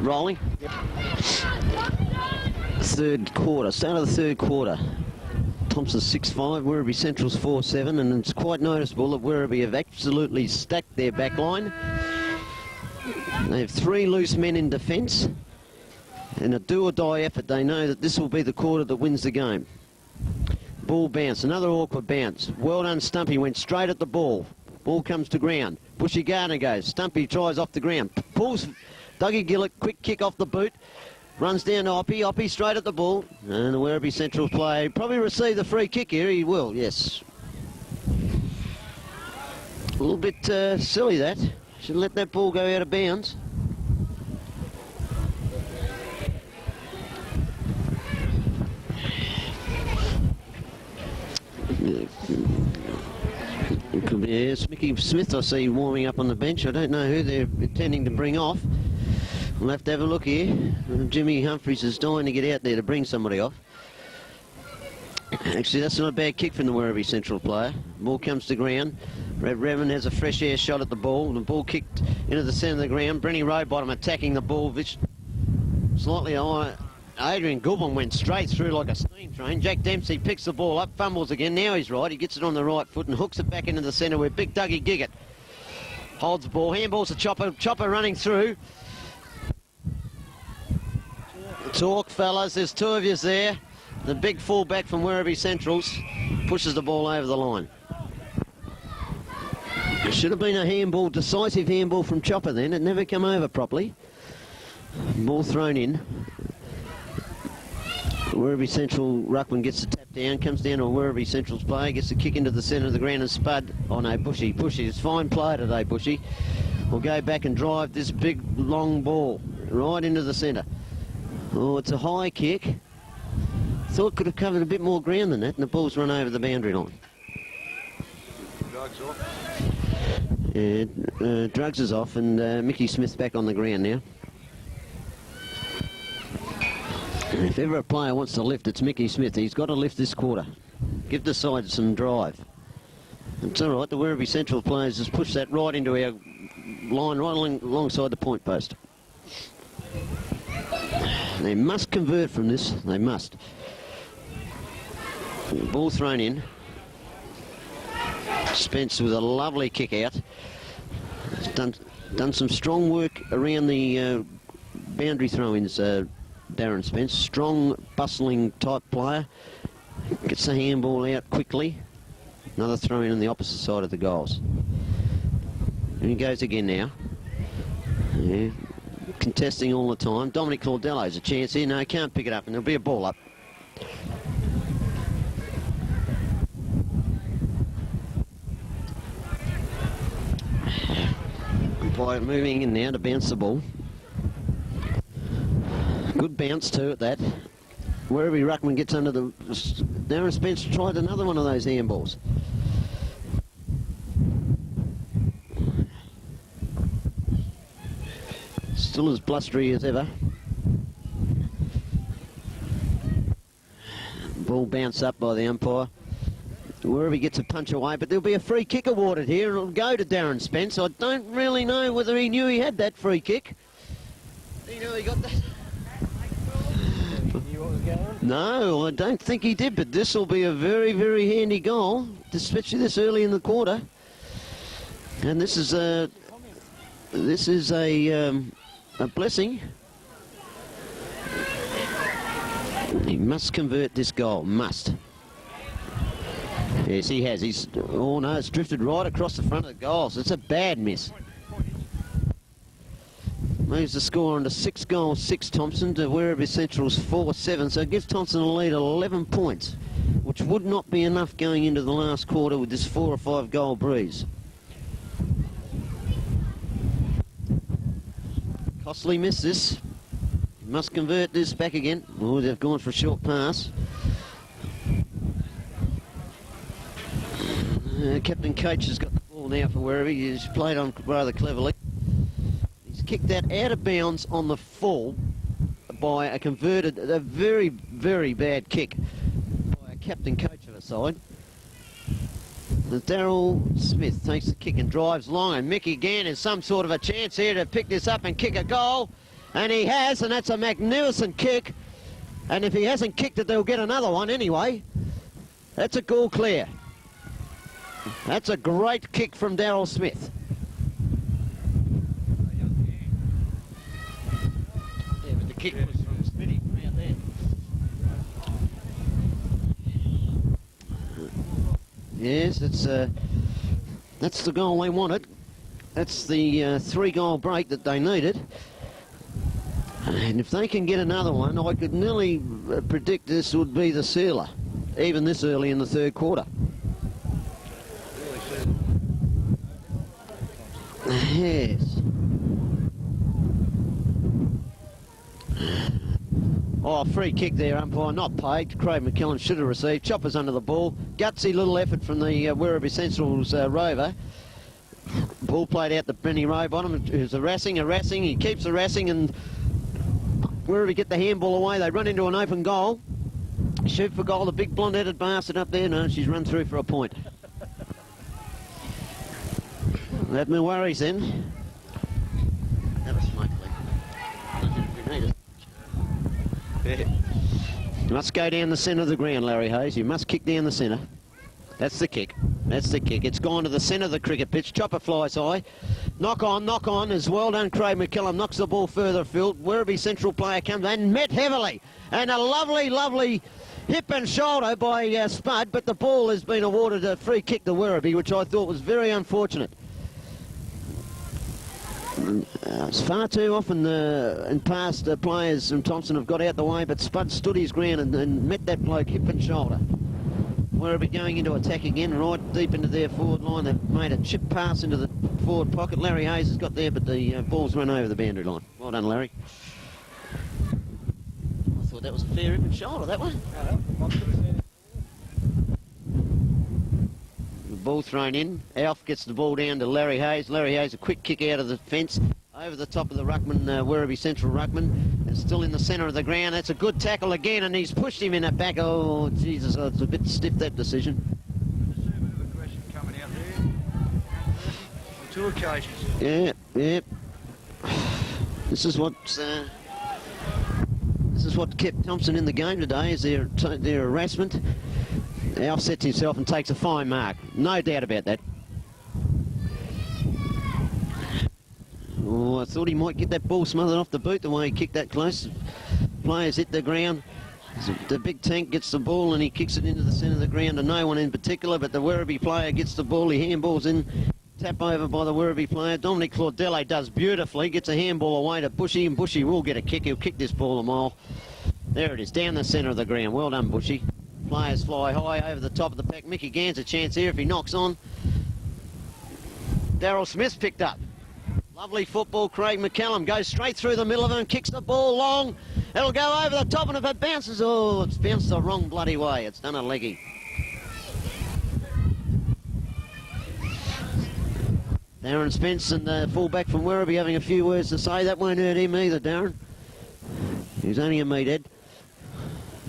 rolling. Yep. Third quarter, start of the third quarter. Thomson 6-5, Werribee Central's 4-7, and it's quite noticeable that Werribee have absolutely stacked their back line. They have 3 loose men in defence. In a do-or-die effort, they know that this will be the quarter that wins the game. Ball bounce, another awkward bounce. Well done, Stumpy, went straight at the ball. Ball comes to ground. Bushy Gardner goes. Stumpy tries off the ground. Pulls Dougie Gillett, quick kick off the boot. Runs down to Oppie. Oppie straight at the ball. And the Werribee Central play probably receive the free kick here. He will, yes. A little bit silly that. Should let that ball go out of bounds. It could be, yes, Mickey Smith I see warming up on the bench. I don't know who they're intending to bring off. We'll have to have a look here. Jimmy Humphries is dying to get out there to bring somebody off. Actually, that's not a bad kick from the Werribee Central player. Ball comes to ground. Revan has a fresh air shot at the ball. The ball kicked into the centre of the ground. Brenny Rowbottom attacking the ball. Slightly high. Adrian Goulburn went straight through like a steam train. Jack Dempsey picks the ball up, fumbles again. Now he's right. He gets it on the right foot and hooks it back into the centre where big Dougie Giggett holds the ball. Handballs to Chopper. Chopper running through. Talk, fellas. There's 2 of yous there. The big fullback from Werribee Centrals pushes the ball over the line. It should have been a handball, decisive handball from Chopper then. It never come over properly. Ball thrown in. Werribee Central ruckman gets the tap down, comes down to a Werribee Central's player, gets the kick into the centre of the ground and Spud. Oh no, Bushy. Bushy is fine play today, Bushy. Will go back and drive this big long ball right into the centre. Oh, it's a high kick. Thought could have covered a bit more ground than that, and the ball's run over the boundary line. Drugs off. Yeah, Drugs is off, and Mickey Smith back on the ground now. If ever a player wants to lift, it's Mickey Smith. He's got to lift this quarter. Give the side some drive. It's all right. The Werribee Central players just push that right into our line, right alongside the point post. They must convert from this. They must. Ball thrown in. Spence with a lovely kick out. He's done some strong work around the boundary throw-ins, Darren Spence. Strong, bustling type player. Gets the handball out quickly. Another throw-in on the opposite side of the goals. And he goes again now. Yeah. Contesting all the time. Dominic Claudello's a chance here. No, can't pick it up, and there'll be a ball up. Umpire moving in now to bounce the ball. Good bounce too at that. Werribee ruckman gets under the... Darren Spence tried another one of those handballs. Still as blustery as ever. Ball bounced up by the umpire. Werribee gets a punch away, but there'll be a free kick awarded here. It'll go to Darren Spence. I don't really know whether he knew he had that free kick. He knew he got that. No, I don't think he did, but this will be a very, very handy goal, especially this early in the quarter. And this is a blessing. He must convert this goal, must. Yes, he has. Oh no, it's drifted right across the front of the goals. It's a bad miss. Moves the score on to 6-6 Thomson to Werribee Central's 4-7, so it gives Thomson a lead of 11 points, which would not be enough going into the last quarter with this 4 or 5 goal breeze. Costly missed this. Must convert this back again. Oh, they've gone for a short pass. Captain Coach has got the ball now for Werribee. He's played on rather cleverly. He's kicked that out of bounds on the full by a very, very bad kick by a Captain Coach of a side. Darryl Smith takes the kick and drives long, and Mickey Gann has some sort of a chance here to pick this up and kick a goal. And he has, and that's a magnificent kick. And if he hasn't kicked it, they'll get another one anyway. That's a goal clear. That's a great kick from Daryl Smith. Yeah, but the kick was from Smitty out there. Yes, that's the goal they wanted. That's the 3-goal break that they needed. And if they can get another one, I could nearly predict this would be the sealer, even this early in the third quarter. Yes. Oh, free kick there, umpire, not paid. Craig McKellen should have received. Choppers under the ball. Gutsy little effort from the Werribee Central's rover. Ball played out to Benny Rowbottom, who's harassing. He keeps harassing, and Werribee get the handball away. They run into an open goal. Shoot for goal. The big blonde-headed bastard up there. No, she's run through for a point. That me worries then. That was smoke leak. You must go down the centre of the ground, Larry Hayes. You must kick down the centre. That's the kick. That's the kick. It's gone to the centre of the cricket pitch. Chopper flies high. Knock on is well done. Craig McKellum knocks the ball further afield. Werribee Central player comes and met heavily. And a lovely hip and shoulder by Spud, but the ball has been awarded a free kick to Werribee, which I thought was very unfortunate. It's far too often in past players from Thomson have got out the way, but Spud stood his ground and met that bloke hip and shoulder. Werribee going into attack again, right deep into their forward line. They've made a chip pass into the forward pocket. Larry Hayes has got there, but the ball's run over the boundary line. Well done, Larry. I thought that was a fair hip and shoulder, that one. The ball thrown in. Alf gets the ball down to Larry Hayes. Larry Hayes, a quick kick out of the fence. Over the top of the ruckman, Werribee Central ruckman. It's still in the centre of the ground. That's a good tackle again, and he's pushed him in the back. Oh, Jesus, it's a bit stiff, that decision. Just a bit of aggression coming out there. On 2 occasions. Yeah. This is what kept Thomson in the game today, is their harassment. Alf sets himself and takes a fine mark. No doubt about that. Oh, I thought he might get that ball smothered off the boot the way he kicked that close. Players hit the ground. The big tank gets the ball and he kicks it into the centre of the ground to no one in particular, but the Werribee player gets the ball, he handballs in. Tap over by the Werribee player. Dominic Claudello does beautifully, gets a handball away to Bushy, and Bushy will get a kick. He'll kick this ball a mile. There it is, down the centre of the ground. Well done, Bushy. Players fly high over the top of the pack. Mickey Gann's a chance here if he knocks on. Daryl Smith's picked up. Lovely football. Craig McCallum goes straight through the middle of him, kicks the ball long. It'll go over the top, and if it bounces, oh, it's bounced the wrong bloody way. It's done a leggy. Darren Spence and the fullback from Werribee having a few words to say. That won't hurt him either, Darren. He's only a meathead.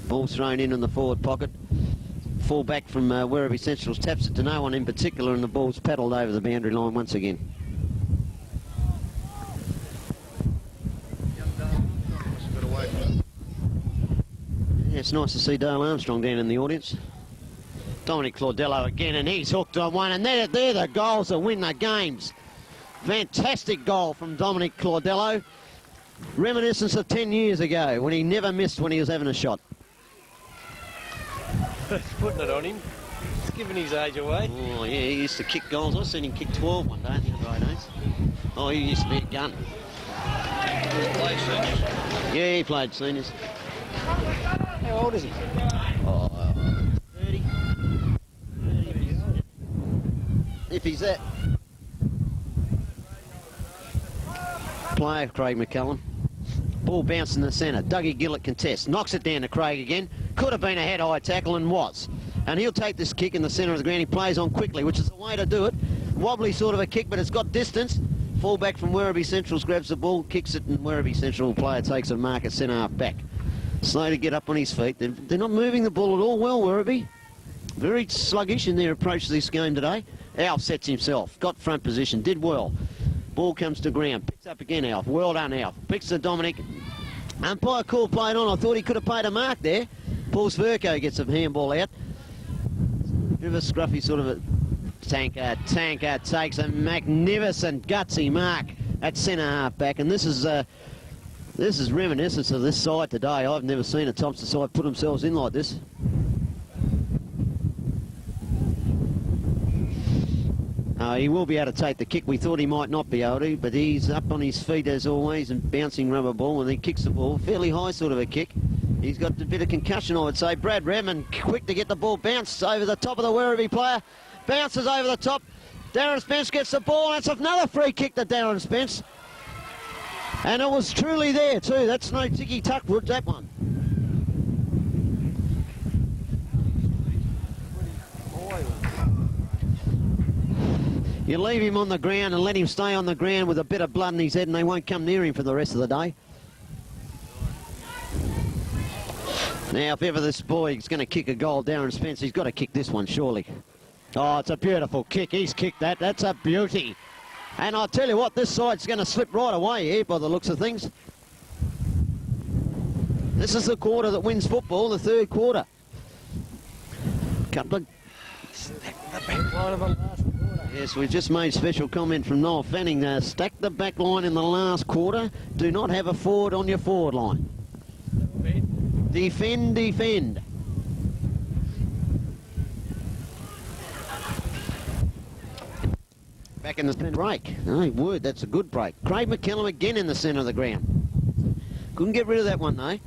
Ball thrown in the forward pocket. Fullback from Werribee Central's taps it to no one in particular, and the ball's paddled over the boundary line once again. Yeah, it's nice to see Dale Armstrong down in the audience. Dominic Claudello again, and he's hooked on one, and they're the goals that win the games. Fantastic goal from Dominic Claudello. Reminiscence of 10 years ago when he never missed when he was having a shot. He's putting it on him. He's giving his age away. Oh, yeah, he used to kick goals. I've seen him kick 12 one day in the under 18s. Oh, he used to be a gun. Play seniors. Yeah, he played seniors. How old is he? Oh, 30. If he's that. Player, Craig McCallum. Ball bounced in the centre. Dougie Gillett contests. Knocks it down to Craig again. Could have been a head-high tackle and was. And he'll take this kick in the centre of the ground. He plays on quickly, which is the way to do it. Wobbly sort of a kick, but it's got distance. Fullback from Werribee Central grabs the ball, kicks it, and Werribee Central player takes a mark at centre half back. Slow to get up on his feet. They're not moving the ball at all well, Werribee. Very sluggish in their approach to this game today. Alf sets himself. Got front position. Did well. Ball comes to ground. Picks up again, Alf. Well done, Alf. Picks to Dominic. Umpire call played on. I thought he could have paid a mark there. Paul Sverko gets a handball out. Bit of a scruffy sort of a Tanker takes a magnificent gutsy mark at centre half back, and this is reminiscent of this side today. I've never seen a Thomson side put themselves in like this. He will be able to take the kick. We thought he might not be able to, but he's up on his feet as always and bouncing rubber ball, and he kicks the ball. Fairly high sort of a kick. He's got a bit of concussion, I would say. Brad Redmond quick to get the ball bounced over the top of the Werribee player. Bounces over the top. Darren Spence gets the ball, and it's another free kick to Darren Spence. And it was truly there too. That's no ticky tuckwood, that one. You leave him on the ground and let him stay on the ground with a bit of blood in his head, and they won't come near him for the rest of the day. Now, if ever this boy is going to kick a goal, Darren Spence, he's got to kick this one, surely. Oh, it's a beautiful kick. He's kicked that. That's a beauty. And I'll tell you what, this side's going to slip right away here by the looks of things. This is the quarter that wins football, the third quarter. Couple of... Yes, we've just made special comment from Noel Fanning. Stack the back line in the last quarter. Do not have a forward on your forward line. Defend, defend. Back in the break. Oh, word, that's a good break. Craig McCallum again in the centre of the ground. Couldn't get rid of that one, though.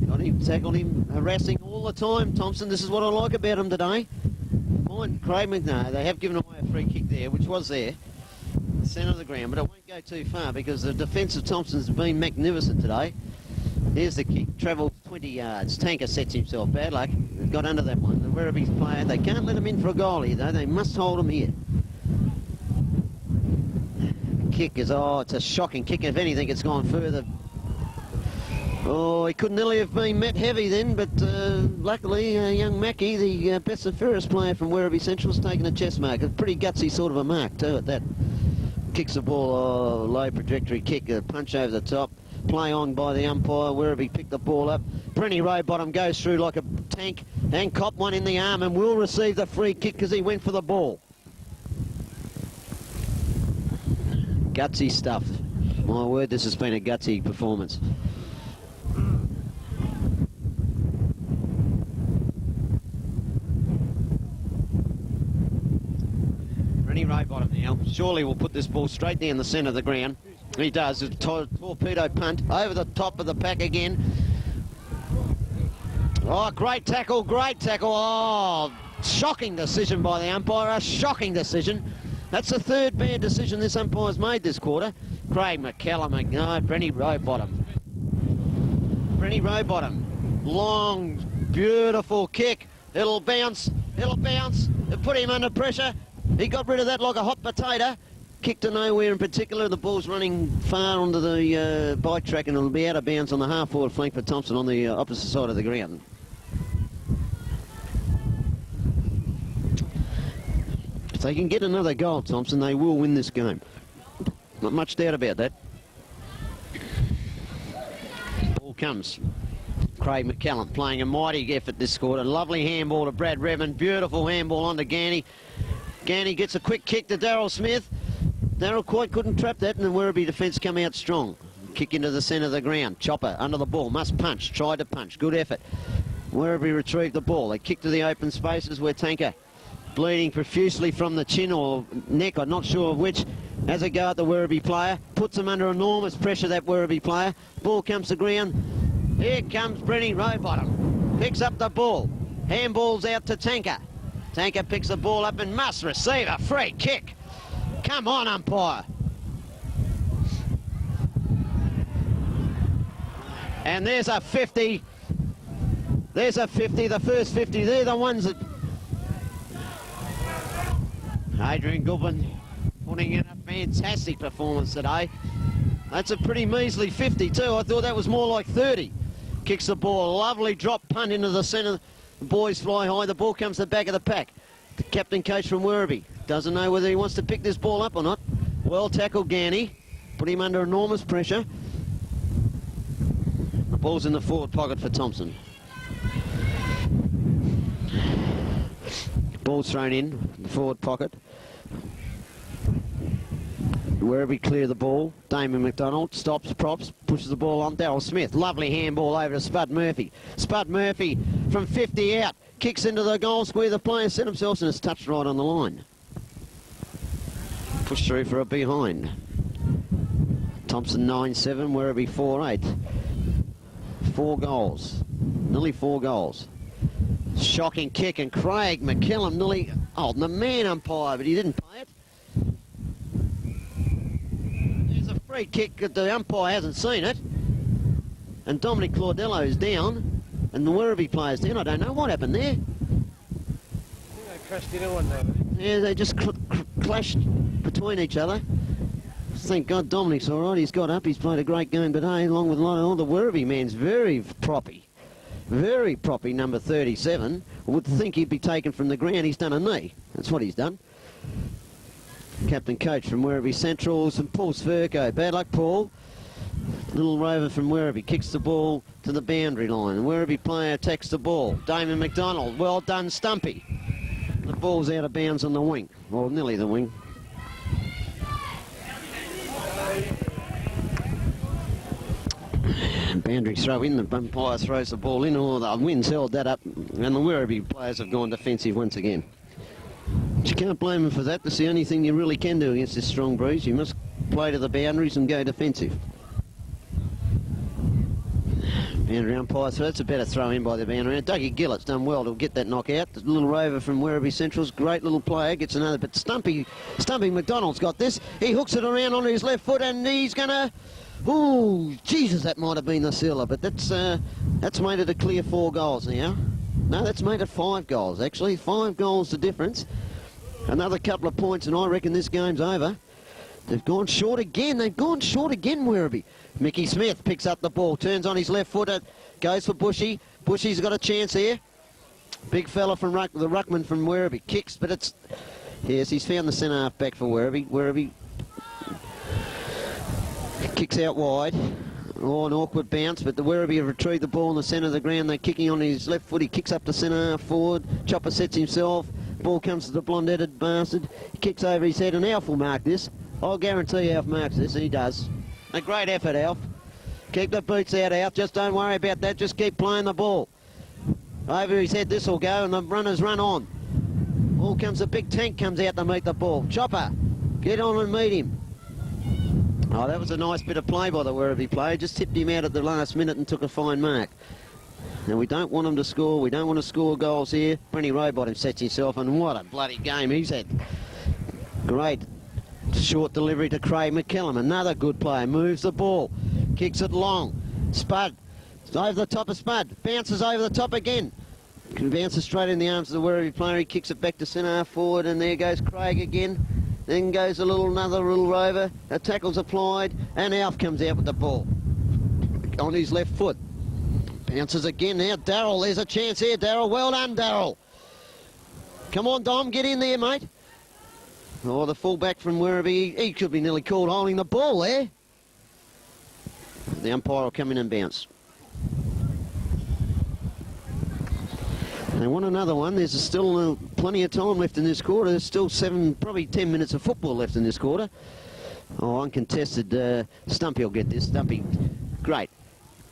Got him, tackled him, harassing all the time. Thomson, this is what I like about him today. Point, Craig McNair, they have given away a free kick there, which was there. The centre of the ground, but it won't go too far because the defence of Thomson's been magnificent today. Here's the kick, travels 20 yards. Tanker sets himself, bad luck. Got under that one. The Werribee's player, they can't let him in for a goal here, though. They must hold him here. Kick is, oh, it's a shocking kick. If anything, it's gone further. Oh, he could nearly have been met heavy then, but luckily, young Mackie, the best and fairest player from Werribee Central's taken a chest mark. A pretty gutsy sort of a mark, too, at that. Kicks the ball, oh, low trajectory kick, a punch over the top. Play on by the umpire. Werribee picked the ball up. Brenny Rowbottom goes through like a tank and cop one in the arm and will receive the free kick because he went for the ball. Gutsy stuff. My word, this has been a gutsy performance. Brenny Rowbottom now. Surely will put this ball straight down the centre of the ground. He does. A torpedo punt over the top of the pack again. Oh, great tackle, great tackle. Oh, shocking decision by the umpire. A shocking decision. That's the third bad decision this umpire's made this quarter. Craig McCallum, no, Brenny Rowbottom. Brenny Rowbottom. Long, beautiful kick. It'll bounce, it'll bounce. It put him under pressure. He got rid of that like a hot potato. Kick to nowhere in particular. The ball's running far onto the bike track and it'll be out of bounds on the half-forward flank for Thomson on the opposite side of the ground. If they can get another goal, Thomson, they will win this game. Not much doubt about that. Ball comes. Craig McCallum playing a mighty effort this quarter. Lovely handball to Brad Redmond. Beautiful handball onto Ganny. Ganny gets a quick kick to Daryl Smith. Darrell quite couldn't trap that, and the Werribee defence come out strong. Kick into the centre of the ground. Chopper under the ball. Must punch. Tried to punch. Good effort. Werribee retrieved the ball. They kick to the open spaces where Tanker, bleeding profusely from the chin or neck, I'm not sure of which, has a go at the Werribee player. Puts him under enormous pressure, that Werribee player. Ball comes to ground. Here comes Brenny Rowbottom. Picks up the ball. Handballs out to Tanker. Tanker picks the ball up and must receive a free kick. Come on, umpire. And there's a 50. There's a 50, the first 50. They're the ones that... Adrian Goodwin putting in a fantastic performance today. That's a pretty measly 50 too. I thought that was more like 30. Kicks the ball. Lovely drop punt into the centre. The boys fly high. The ball comes to the back of the pack. The captain coach from Werribee doesn't know whether he wants to pick this ball up or not. Well tackled Ganny. Put him under enormous pressure. The ball's in the forward pocket for Thomson. Ball's thrown in the forward pocket. Werribee clear the ball. Damon McDonald stops, props, pushes the ball on. Darryl Smith. Lovely handball over to Spud Murphy. Spud Murphy from 50 out. Kicks into the goal square. The player set himself and it's touched right on the line. Push through for a behind. Thomson 9-7, Werribee 4-8. 4 goals. Nearly 4 goals. Shocking kick, and Craig McKillum nearly... Oh, the man umpire, but he didn't pay it. There's a free kick that the umpire hasn't seen it. And Dominic Claudello is down. And the Werribee player's down. I don't know what happened there. I think they crashed into one another. Yeah, they just clashed between each other. Thank God Dominic's all right. He's got up. He's played a great game today, along with a lot of all the Werribee man's very proppy. Very proppy, number 37. I would think he'd be taken from the ground. He's done a knee. That's what he's done. Captain coach from Werribee Centrals and Paul Sverko. Bad luck, Paul. Little rover from Werribee kicks the ball to the boundary line. The Werribee player attacks the ball. Damon McDonald. Well done, Stumpy. The ball's out of bounds on the wing. Well, nearly the wing. Boundary throw in, the umpire throws the ball in, or the wind's held that up, and the Werribee players have gone defensive once again. But you can't blame them for that. That's the only thing you really can do against this strong breeze. You must play to the boundaries and go defensive. Boundary umpire, so that's a better throw in by the boundary. Dougie Gillett's done well to get that knockout. The little rover from Werribee Central's great little player, gets another, but Stumpy McDonald's got this. He hooks it around on his left foot and he's gonna... Ooh, Jesus, that might have been the sealer, but that's made it a clear 4 goals now. No, that's made it 5 goals, actually. 5 goals the difference. Another couple of points, and I reckon this game's over. They've gone short again. They've gone short again, Werribee. Mickey Smith picks up the ball, turns on his left foot, goes for Bushy. Bushy's got a chance here. Big fella from the ruckman from Werribee. Kicks, but it's... Yes, he's found the centre half back for Werribee. Werribee kicks out wide. Oh, an awkward bounce, but the Werribee have retrieved the ball in the centre of the ground. They're kicking on his left foot. He kicks up to centre half forward. Chopper sets himself. Ball comes to the blonde-headed bastard. He kicks over his head, and Alf will mark this. I'll guarantee Alf marks this, and he does. A great effort, Alf. Keep the boots out, Alf. Just don't worry about that. Just keep playing the ball. Over his head, this will go, and the runners run on. Ball comes, a big tank comes out to meet the ball. Chopper, get on and meet him. Oh, that was a nice bit of play by the Werribee player. Just tipped him out at the last minute and took a fine mark. Now, we don't want him to score. We don't want to score goals here. Brenny Rowbottom sets himself, and what a bloody game he's had. Great short delivery to Craig McKillum. Another good player. Moves the ball. Kicks it long. Spud. It's over the top of Spud. Bounces over the top again. Bounces straight in the arms of the Werribee player. He kicks it back to centre half forward, and there goes Craig again. Then goes another little rover. A tackle's applied, and Alf comes out with the ball on his left foot. Bounces again now. Darryl, there's a chance here. Darryl, well done, Darryl. Come on, Dom, get in there, mate. Oh, the fullback from Werribee, he could be nearly caught holding the ball there. The umpire will come in and bounce. They want another one. There's still plenty of time left in this quarter. There's still probably 10 minutes of football left in this quarter. Oh, uncontested. Stumpy will get this. Stumpy, great.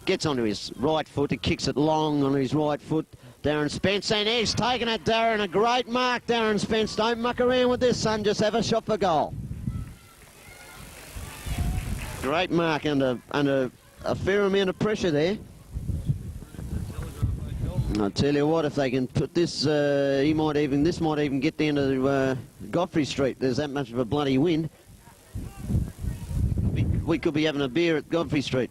Gets onto his right foot. He kicks it long on his right foot. Darren Spence, and he's taken it, Darren. A great mark, Darren Spence. Don't muck around with this, son. Just have a shot for goal. Great mark under a fair amount of pressure there. I'll tell you what, if they can put this, this might even get down to Godfrey Street. There's that much of a bloody wind. We could be having a beer at Godfrey Street.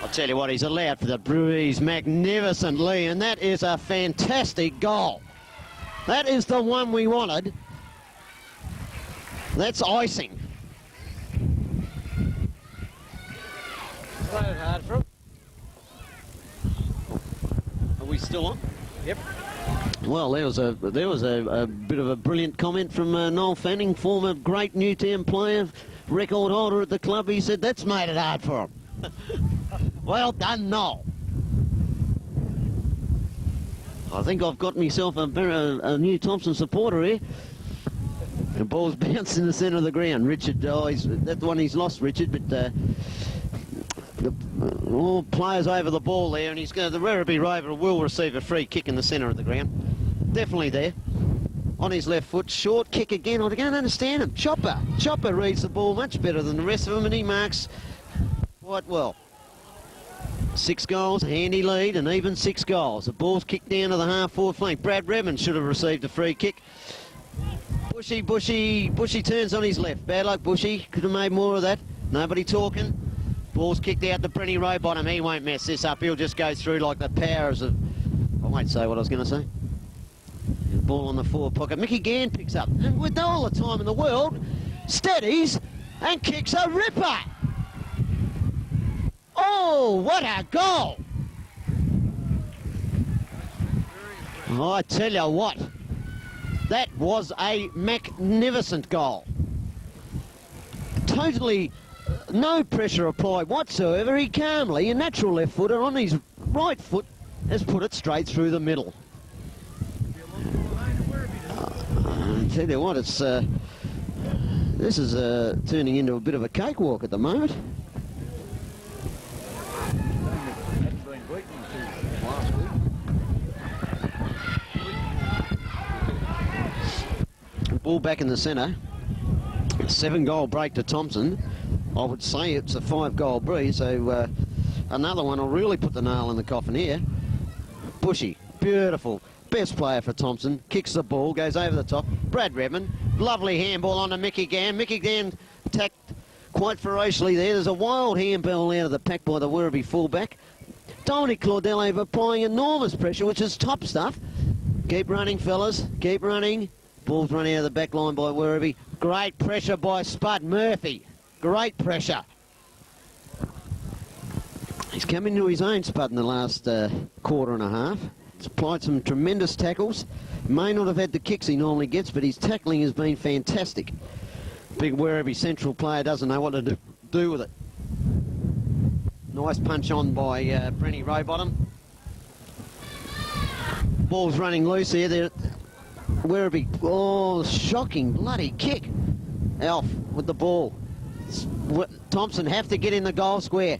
I'll tell you what, he's allowed for the breeze magnificently, and that is a fantastic goal. That is the one we wanted. That's icing. Played it hard for him. Are we still on? Yep. Well, there was a bit of a brilliant comment from Noel Fanning, former great Newtown player, record holder at the club. He said, that's made it hard for him. Well done, Noel. I think I've got myself a new Thomson supporter here. The ball's bounced in the centre of the ground. Richard, that's the one he's lost, Richard, but all players over the ball there, and the Werribee Rover will receive a free kick in the centre of the ground. Definitely there. On his left foot, short kick again. I don't understand him. Chopper reads the ball much better than the rest of them, and he marks quite well. 6 goals, handy lead, and even 6 goals. The ball's kicked down to the half-forward flank. Brad Redmond should have received a free kick. Bushy turns on his left. Bad luck, Bushy. Could have made more of that. Nobody talking. Ball's kicked out to Brenny Rowbottom. He won't mess this up. He'll just go through like the powers of... I won't say what I was going to say. Ball on the forward pocket. Mickey Gann picks up. And with all the time in the world, steadies and kicks a ripper. Oh, what a goal! I tell you what, that was a magnificent goal. Totally no pressure applied whatsoever. He calmly, a natural left footer on his right foot, has put it straight through the middle. I tell you what, this is turning into a bit of a cakewalk at the moment. Ball back in the centre. 7-goal break to Thomson. I would say it's a 5-goal breeze, so another one will really put the nail in the coffin here. Bushy, beautiful. Best player for Thomson. Kicks the ball, goes over the top. Brad Redmond, lovely handball on to Mickey Gann. Mickey Gann attacked quite ferociously there. There's a wild handball out of the pack by the Werribee fullback. Dominic Claudello applying enormous pressure, which is top stuff. Keep running, fellas. Keep running. Ball's run out of the back line by Werribee. Great pressure by Spud Murphy. Great pressure. He's come into his own, Spud, in the last quarter and a half. He's applied some tremendous tackles. May not have had the kicks he normally gets, but his tackling has been fantastic. Big Werribee Central player doesn't know what to do with it. Nice punch on by Brenny Rowbottom. Ball's running loose here. Werribee, oh, shocking bloody kick. Alf with the ball. Thomson have to get in the goal square.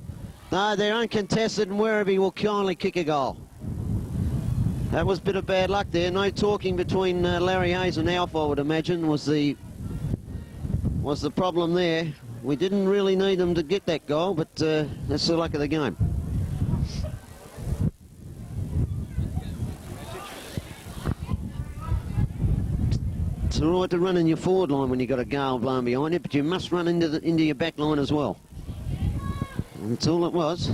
No, they're uncontested, and Werribee will kindly kick a goal. That was a bit of bad luck there. No talking between Larry Hayes and Alf, I would imagine, was the problem there. We didn't really need them to get that goal, but that's the luck of the game. It's all right to run in your forward line when you've got a goal blown behind you, but you must run into your back line as well. And that's all it was.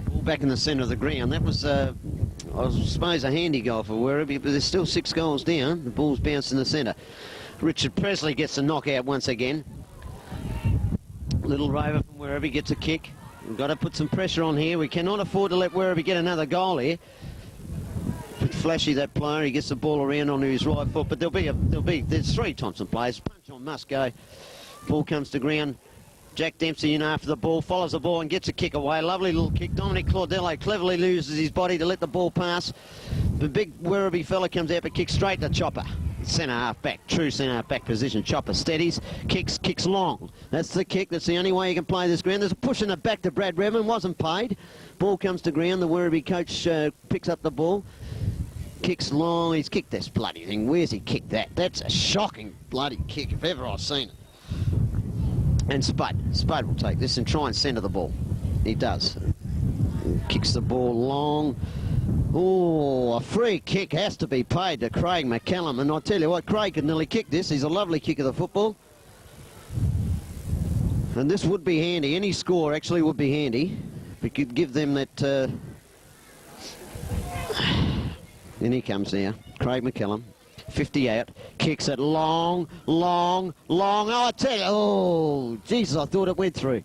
Ball back in the centre of the ground. That was, I suppose, a handy goal for Werribee, but there's still 6 goals down. The ball's bounced in the centre. Richard Presley gets the knockout once again. Little Rover from Werribee gets a kick. We've got to put some pressure on here. We cannot afford to let Werribee get another goal here. Bit flashy, that player. He gets the ball around onto his right foot, but there's 3 Thomson players. Punch on must go. Ball comes to ground. Jack Dempsey in after the ball, follows the ball and gets a kick away. Lovely little kick. Dominic Claudello cleverly loses his body to let the ball pass. The big Werribee fella comes out but kicks straight to Chopper. Centre half back, true centre half back position. Chopper steadies, kicks long. That's the kick. That's the only way you can play this ground. There's a push in the back to Brad Redmond. Wasn't paid. Ball comes to ground. The Werribee coach picks up the ball. Kicks long. He's kicked this bloody thing. Where's he kicked that? That's a shocking bloody kick if ever I've seen it. And Spud will take this and try and centre the ball. He does. Kicks the ball long. Oh, a free kick has to be paid to Craig McCallum. And I tell you what, Craig could nearly kick this. He's a lovely kick of the football. And this would be handy. Any score actually would be handy. We could give them that... In he comes now, Craig McCallum. 50 out, kicks it long. Oh, I tell you, oh, Jesus, I thought it went through.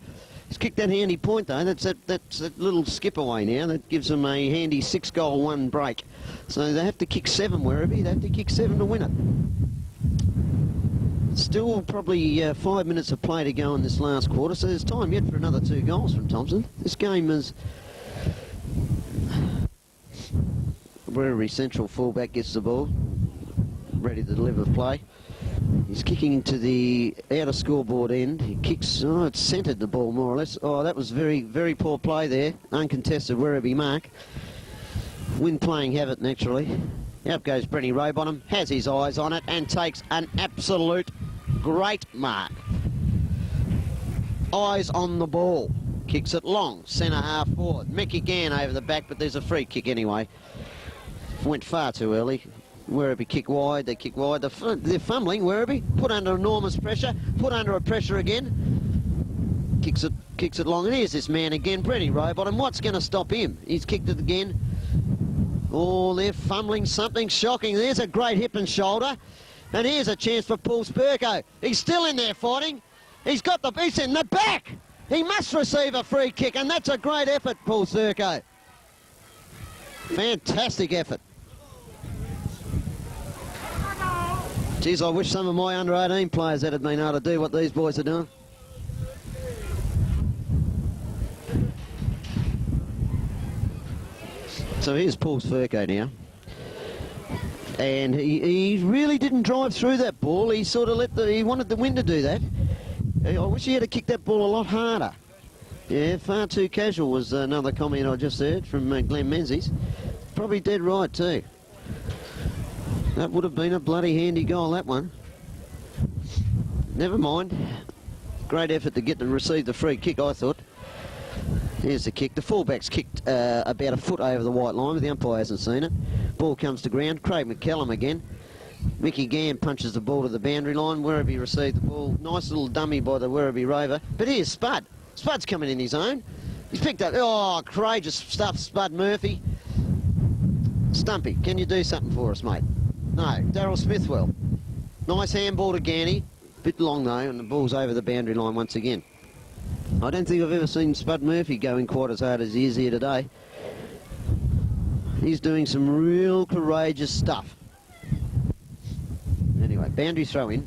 He's kicked that handy point though. That's that little skip away now. That gives them a handy 6-goal 1 break. So they have to kick 7, Werribee. They have to kick 7 to win it. Still probably 5 minutes of play to go in this last quarter, so there's time yet for another 2 goals from Thomson. This game is... Werribee Central fullback gets the ball, ready to deliver play. He's kicking into the outer scoreboard end. He kicks, oh, it's centred the ball more or less. Oh, that was very, very poor play there. Uncontested Werribee mark. Wind playing havoc naturally. Out goes Brenny Rowbottom, has his eyes on it and takes an absolute great mark. Eyes on the ball. Kicks it long, centre half forward. Mickey Gann over the back, but there's a free kick anyway. Went far too early. Werribee kick wide, they kick wide. They're fumbling, Werribee. Put under enormous pressure, put under a pressure again. Kicks it long, and here's this man again, Brenny Rowbottom. What's going to stop him? He's kicked it again. Oh, they're fumbling something shocking. There's a great hip and shoulder. And here's a chance for Paul Spurko. He's still in there fighting. He's in the back. He must receive a free kick, and that's a great effort, Paul Spurko. Fantastic effort. Geez, I wish some of my under-18 players had been able to do what these boys are doing. So here's Paul Spurko now. And he really didn't drive through that ball. He sort of he wanted the wind to do that. I wish he had to kick that ball a lot harder. Yeah, far too casual was another comment I just heard from Glenn Menzies. Probably dead right too. That would have been a bloody handy goal, that one. Never mind. Great effort to get and receive the free kick, I thought. Here's the kick. The fullback's kicked about a foot over the white line, but the umpire hasn't seen it. Ball comes to ground. Craig McCallum again. Mickey Gann punches the ball to the boundary line. Werribee received the ball. Nice little dummy by the Werribee Rover. But here's Spud. Spud's coming in his own. He's picked up... Oh, courageous stuff, Spud Murphy. Stumpy, can you do something for us, mate? No, Daryl Smithwell. Nice handball to Ganny. Bit long, though, and the ball's over the boundary line once again. I don't think I've ever seen Spud Murphy going quite as hard as he is here today. He's doing some real courageous stuff. Anyway, boundary throw in.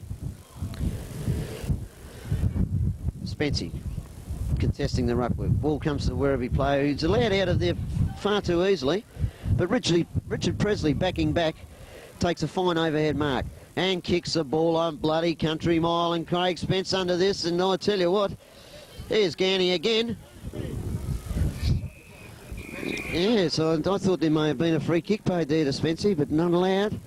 Spency contesting the ruck work. Ball comes to the Werribee player who's allowed out of there far too easily. But Richard Presley backing back takes a fine overhead mark and kicks the ball on bloody country mile, and Craig Spence under this, and I tell you what, there's Ganny again. Yeah, so I thought there may have been a free kick paid there to Spency, but none allowed.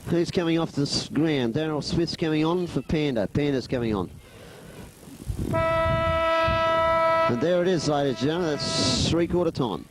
Who's coming off the ground? Daryl Smith's coming on for Panda. Panda's coming on. And there it is, ladies and gentlemen. That's 3/4 time.